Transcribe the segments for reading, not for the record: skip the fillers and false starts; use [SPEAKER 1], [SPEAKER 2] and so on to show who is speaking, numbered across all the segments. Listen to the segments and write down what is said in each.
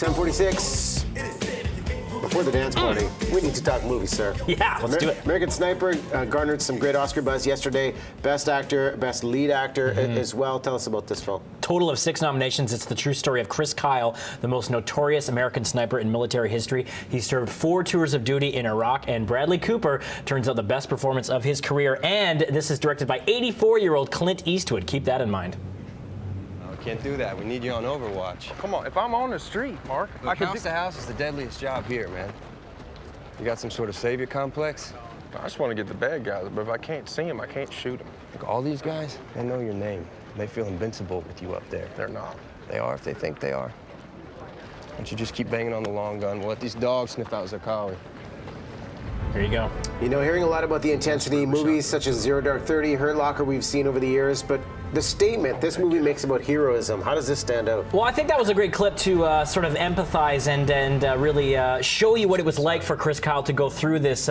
[SPEAKER 1] 7:46. Before the dance party, we need to talk movies, sir.
[SPEAKER 2] Yeah, let's do it.
[SPEAKER 1] American Sniper garnered some great Oscar buzz yesterday. Best actor, best lead actor as well. Tell us about this film.
[SPEAKER 2] Total of 6 nominations. It's the true story of Chris Kyle, the most notorious American sniper in military history. He served 4 tours of duty in Iraq, and Bradley Cooper turns out the best performance of his career. And this is directed by 84-year-old Clint Eastwood. Keep that in mind.
[SPEAKER 3] Can't do that. We need you on Overwatch.
[SPEAKER 4] Come on, if I'm on the street, Mark,
[SPEAKER 3] Look, house to house is the deadliest job here, man. You got some sort of savior complex?
[SPEAKER 4] I just want to get the bad guys, but if I can't see them, I can't shoot them.
[SPEAKER 3] Look, all these guys, they know your name. They feel invincible with you up there.
[SPEAKER 4] They're not.
[SPEAKER 3] They are if they think they are. Why don't you just keep banging on the long gun? We'll let these dogs sniff out Zerkawi.
[SPEAKER 2] There you go.
[SPEAKER 1] You know, hearing a lot about the intensity, movies such as Zero Dark 30, Hurt Locker we've seen over the years, but the statement this movie makes about heroism, how does this stand out?
[SPEAKER 2] Well, I think that was a great clip to sort of empathize and really show you what it was like for Chris Kyle to go through this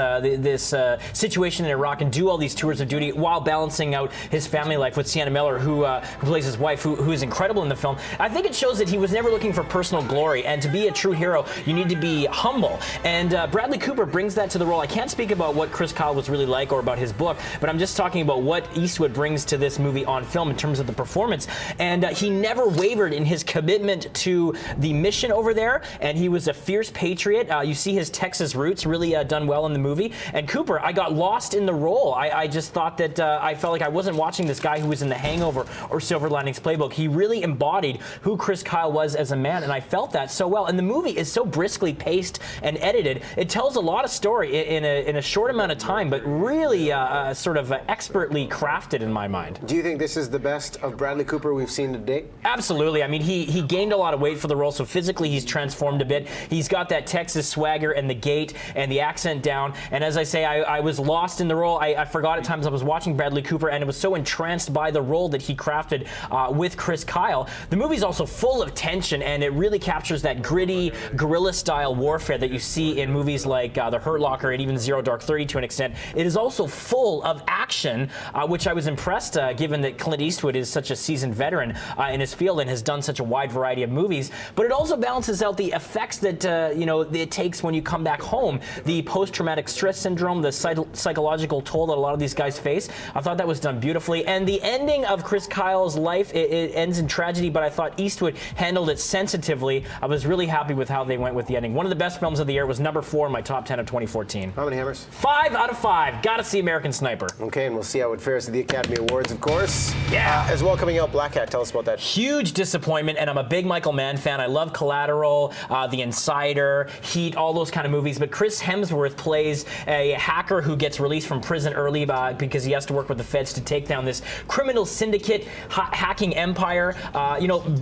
[SPEAKER 2] situation in Iraq and do all these tours of duty while balancing out his family life with Sienna Miller, who plays his wife, who is incredible in the film. I think it shows that he was never looking for personal glory, and to be a true hero, you need to be humble. And Bradley Cooper brings that to the role. I can't speak about what Chris Kyle was really like or about his book, but I'm just talking about what Eastwood brings to this movie on film in terms of the performance. And he never wavered in his commitment to the mission over there, and he was a fierce patriot. You see his Texas roots really done well in the movie. And Cooper, I got lost in the role. I just thought that I felt like I wasn't watching this guy who was in The Hangover or Silver Linings Playbook. He really embodied who Chris Kyle was as a man, and I felt that so well. And the movie is so briskly paced and edited. It tells a lot of story in a short amount of time, but really sort of expertly crafted in my mind.
[SPEAKER 1] Do you think this is the best of Bradley Cooper we've seen to date?
[SPEAKER 2] Absolutely. I mean, he gained a lot of weight for the role, so physically he's transformed a bit. He's got that Texas swagger and the gait and the accent down. And as I say, I was lost in the role. I forgot at times I was watching Bradley Cooper, and I was so entranced by the role that he crafted with Chris Kyle. The movie's also full of tension, and it really captures that gritty, guerrilla-style warfare that you see in movies like The Hurt Locker and even Zero Dark 30 to an extent. It is also full of action, which I was impressed, given that Clint Eastwood is such a seasoned veteran in his field and has done such a wide variety of movies. But it also balances out the effects that it takes when you come back home. The post-traumatic stress syndrome, the psychological toll that a lot of these guys face. I thought that was done beautifully. And the ending of Chris Kyle's life, it ends in tragedy, but I thought Eastwood handled it sensitively. I was really happy with how they went with the ending. One of the best films of the year was number 4 in my top 10 of 2014.
[SPEAKER 1] How many hammers?
[SPEAKER 2] 5 out of 5. Gotta see American Sniper.
[SPEAKER 1] Okay, and we'll see how it fares at the Academy Awards, of course.
[SPEAKER 2] Yeah.
[SPEAKER 1] As well, coming out, Blackhat. Tell us about that.
[SPEAKER 2] Huge disappointment, and I'm a big Michael Mann fan. I love Collateral, The Insider, Heat, all those kind of movies. But Chris Hemsworth plays a hacker who gets released from prison early because he has to work with the feds to take down this criminal syndicate hacking empire.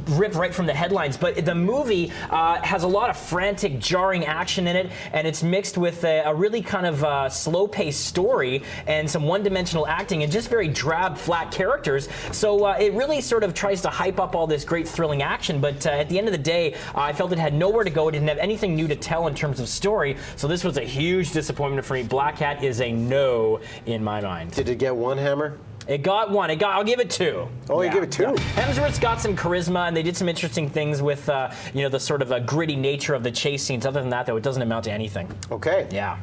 [SPEAKER 2] Ripped right from the headlines. But the movie has a lot of frantic, jarring action in it, and it's mixed with a really kind of slow-paced story and some one-dimensional acting and just very drab, flat characters. So it really sort of tries to hype up all this great thrilling action, but at the end of the day, I felt it had nowhere to go. It didn't have anything new to tell in terms of story, so this was a huge disappointment for me. Blackhat is a no in my mind.
[SPEAKER 1] Did it get 1 hammer?
[SPEAKER 2] It got 1. I'll give it 2.
[SPEAKER 1] Oh, you give it 2?
[SPEAKER 2] Yeah. Hemsworth's got some charisma, and they did some interesting things with, the sort of gritty nature of the chase scenes. Other than that, though, it doesn't amount to anything.
[SPEAKER 1] Okay.
[SPEAKER 2] Yeah.